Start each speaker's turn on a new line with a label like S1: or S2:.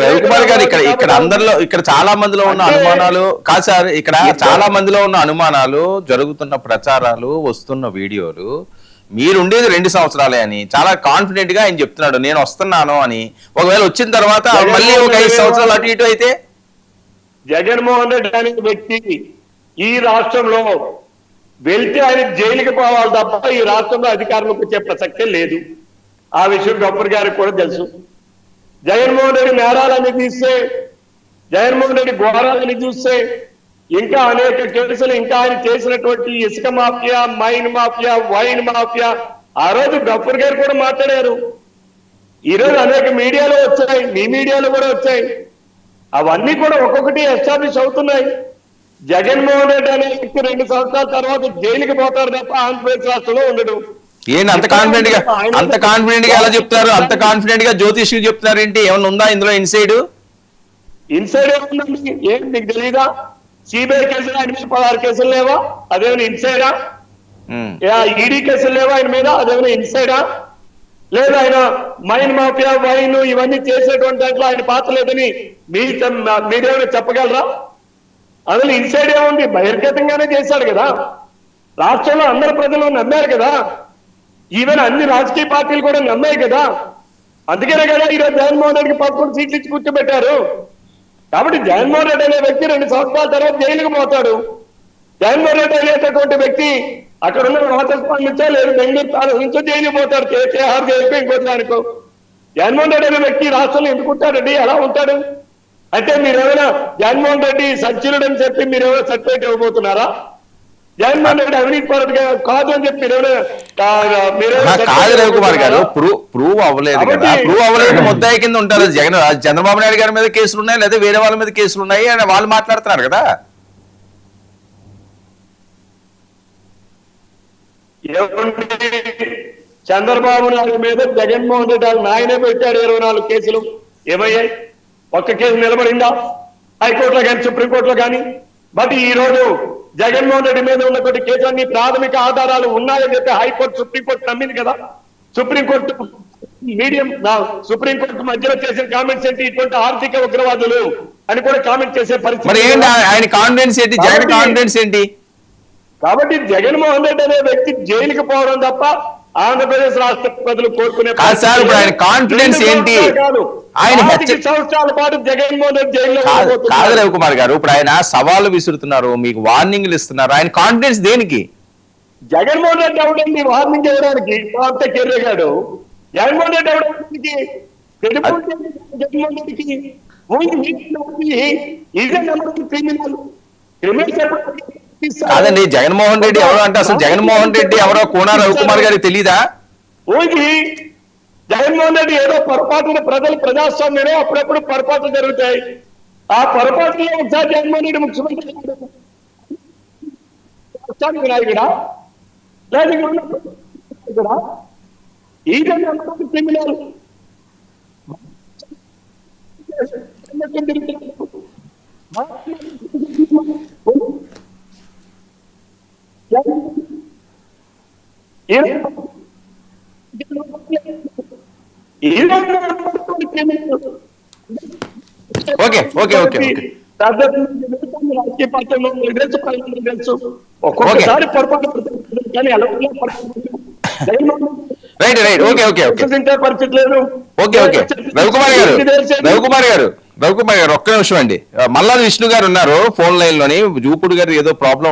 S1: రవికుమార్ గారు ఇక్కడ అందరిలో ఇక్కడ చాలా మందిలో ఉన్న అనుమానాలు కాదు సార్. ఇక్కడ చాలా మందిలో ఉన్న అనుమానాలు, జరుగుతున్న ప్రచారాలు, వస్తున్న వీడియోలు, మీరుండేది 2 సంవత్సరాలే అని చాలా కాన్ఫిడెంట్ గా ఆయన చెప్తున్నాడు, నేను వస్తున్నాను అని. ఒకవేళ వచ్చిన తర్వాత మళ్ళీ ఒక 5 సంవత్సరాలు అటు ఇటు అయితే
S2: జగన్మోహన్ రెడ్డి అనే వ్యక్తి ఈ రాష్ట్రంలో వెళ్తే ఆయన జైలుకి పోవాలి తప్ప ఈ రాష్ట్రంలో అధికారంలోకి వచ్చే ప్రసక్తే లేదు. ఆ విషయం గబ్బర్ గారికి కూడా తెలుసు. జగన్మోహన్ రెడ్డి నేరాలని చూస్తే, జగన్మోహన్ రెడ్డి ఘోరాలని చూస్తే, ఇంకా అనేక కేసులు, ఇంకా ఆయన చేసినటువంటి ఇసుక mafia, mine mafia, wine mafia, ఆ రోజు గబ్బర్ గారు కూడా మాట్లాడారు. ఈరోజు అనేక మీడియాలో వచ్చాయి, మీ మీడియాలో కూడా వచ్చాయి. అవన్నీ కూడా ఒక్కొక్కటి ఎస్టాబ్లిష్ అవుతున్నాయి. జగన్మోహన్ రెడ్డి అనే వ్యక్తి 2 సంవత్సరాల తర్వాత జైలుకి పోతారు తప్ప ఆంధ్రప్రదేశ్ రాష్ట్రంలో ఉండడు.
S1: ఏంటి అంత కాన్ఫిడెంట్ గా ఎలా చెప్తారు? అంత కాన్ఫిడెంట్ గా జ్యోతిష్ చెప్తున్నారు ఏంటి? ఏమన్నా ఉందా ఇందులో ఇన్సైడ్
S2: ఏముందండి? ఏం మీకు తెలీదా? సిబిఐ కేసులు ఆయన మీద 16 కేసులు లేవా? అదేమైనా ఇన్సైడా? ఈడీ కేసులు లేవా ఆయన మీద? అదేమైనా ఇన్సైడా? లేదా ఆయన మైన్ మాఫియా, వైన్ ఇవన్నీ చేసేటువంటి దాంట్లో ఆయన పాత్ర లేదని మీరేమైనా చెప్పగలరా? అందులో ఇన్సైడ్ ఏముంది? బహిర్గతంగానే చేశాడు కదా. రాష్ట్రంలో అందరు ప్రజలు నమ్మారు కదా. ఈవెన్ అన్ని రాజకీయ పార్టీలు కూడా నమ్మాయి కదా. అందుకనే కదా ఈరోజు జగన్మోహన్ రెడ్డికి 11 సీట్లు ఇచ్చి కూర్చోబెట్టారు. కాబట్టి జగన్మోహన్ రెడ్డి అనే వ్యక్తి 2 సంవత్సరాల తర్వాత జైలుకి పోతాడు. జగన్మోహన్ రెడ్డి అనేటటువంటి వ్యక్తి అక్కడ ఉన్న వాటస్పాన్ నుంచో లేదు బెంగళూరు ప్యాలెస్ నుంచో జైలుకి పోతాడు. కేఆర్ జైలుకి ఇంకోటి అనుకో. జగన్మోహన్ రెడ్డి అనే వ్యక్తి రాష్ట్రంలో ఎందుకు ఉంటాడండి? ఎలా ఉంటాడు అంటే మీరేమైనా జగన్మోహన్ రెడ్డి సచ్చినుడు అని చెప్పి మీరేమైనా సర్టిఫికేట్ ఇవ్వబోతున్నారా? జగన్మోహన్ రెడ్డి అవినీతి పరుడు కాదు అని చెప్పి
S1: కాదు రవికుమార్ గారు, ప్రూవ్ అవ్వలేదు కదా. ప్రూవ్ అవ్వలేదు ముద్దాయి కింద ఉంటారు. చంద్రబాబు నాయుడు గారి మీద కేసులు ఉన్నాయి, లేదా వేరే వాళ్ళ మీద కేసులు ఉన్నాయి అని వాళ్ళు మాట్లాడుతున్నారు కదా.
S2: చంద్రబాబు నాయుడు మీద జగన్మోహన్ రెడ్డి నాయనే పెట్టాడు 24 కేసులు. ఏమయ్యాయి? ఒక్క కేసు నిలబడిందా? హైకోర్టులో కానీ, సుప్రీంకోర్టులో కానీ. బట్ ఈ రోజు జగన్మోహన్ రెడ్డి మీద ఉన్నటువంటి కేసులన్నీ ప్రాథమిక ఆధారాలు ఉన్నాయని చెప్పి హైకోర్టు, సుప్రీంకోర్టు నమ్మింది కదా. సుప్రీంకోర్టు సుప్రీంకోర్టు మధ్యలో చేసిన కామెంట్స్ ఏంటి? ఇటువంటి ఆర్థిక ఉగ్రవాదులు అని కూడా కామెంట్ చేసే పరిస్థితి.
S1: ఆయన కాన్ఫిడెన్స్ ఏంటి? జగన్ కాన్ఫిడెన్స్ ఏంటి?
S2: కాబట్టి జగన్మోహన్ రెడ్డి అనే వ్యక్తి జైలుకి పోవడం తప్ప ఆంధ్రప్రదేశ్ రాష్ట్ర ప్రజలు కోరుకునే
S1: కాన్ఫిడెన్స్ ఏంటి? ఆయన
S2: సంవత్సరాల పాటు జగన్మోహన్ రెడ్డి జైల్లో
S1: కాదు రవికుమార్ గారు, ఇప్పుడు ఆయన సవాళ్ళు విసురుతున్నారు, మీకు వార్నింగ్లు ఇస్తున్నారు. ఆయన కాన్ఫిడెన్స్ దేనికి?
S2: జగన్మోహన్ రెడ్డి ఎవడండి వార్నింగ్ ఇవ్వడానికి? అంత కెర్రగాడు జగన్మోహన్ రెడ్డి ఎవడానికి? జగన్మోహన్ రెడ్డికి
S1: కాదండి. జగన్మోహన్ రెడ్డి ఎవరో అంటే అసలు జగన్మోహన్ రెడ్డి ఎవరో కోన రవికుమార్ గారికి తెలీదా?
S2: జగన్మోహన్ రెడ్డి ఏదో పొరపాటున ప్రజాస్వామ్యంలో అప్పుడప్పుడు పొరపాట్లు జరుగుతాయి. ఆ పొరపాటులో ఒకసారి జగన్మోహన్ రెడ్డి ముఖ్యమంత్రి నాయకుడా లేదా ఈ క్రిమినల్
S1: ఓకే ఓకే ఓకే
S2: రాజకీయ పార్టీలో తెలుసు. ఒక్కొక్కసారి పొరపాటు కానీ
S1: రైట్ రైట్ ఓకే ఓకే
S2: పరిస్థితి లేదు.
S1: ఓకే ఓకే రవికుమార్ గారు ఒక్క నిమిషం అండి. మల్లాది విష్ణు గారు ఉన్నారు ఫోన్ లైన్ లోని. జూపుడు గారు ఏదో ప్రాబ్లం